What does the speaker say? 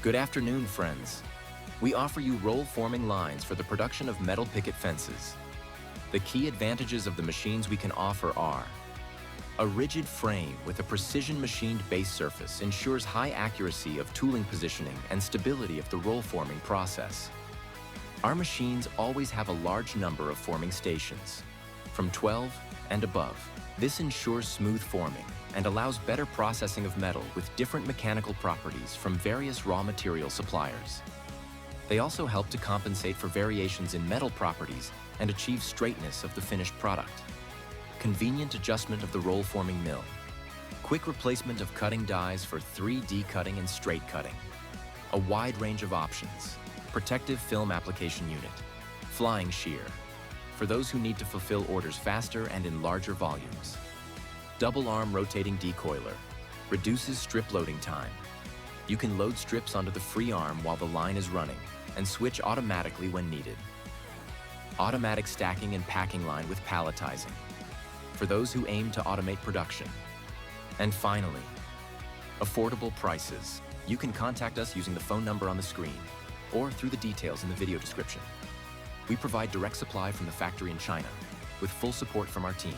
Good afternoon, friends. We offer you roll forming lines for the production of metal picket fences. The key advantages of the machines we can offer are: a rigid frame with a precision machined base surface ensures high accuracy of tooling positioning and stability of the roll forming process. Our machines always have a large number of forming stations, from 12 and above. This ensures smooth forming and allows better processing of metal with different mechanical properties from various raw material suppliers. They also help to compensate for variations in metal properties and achieve straightness of the finished product. Convenient adjustment of the roll forming mill. Quick replacement of cutting dies for 3D cutting and straight cutting. A wide range of options. Protective film application unit. Flying shear, for those who need to fulfill orders faster and in larger volumes. Double arm rotating decoiler, reduces strip loading time. You can load strips onto the free arm while the line is running and switch automatically when needed. Automatic stacking and packing line with palletizing, for those who aim to automate production. And finally, affordable prices. You can contact us using the phone number on the screen or through the details in the video description. We provide direct supply from the factory in China with full support from our team.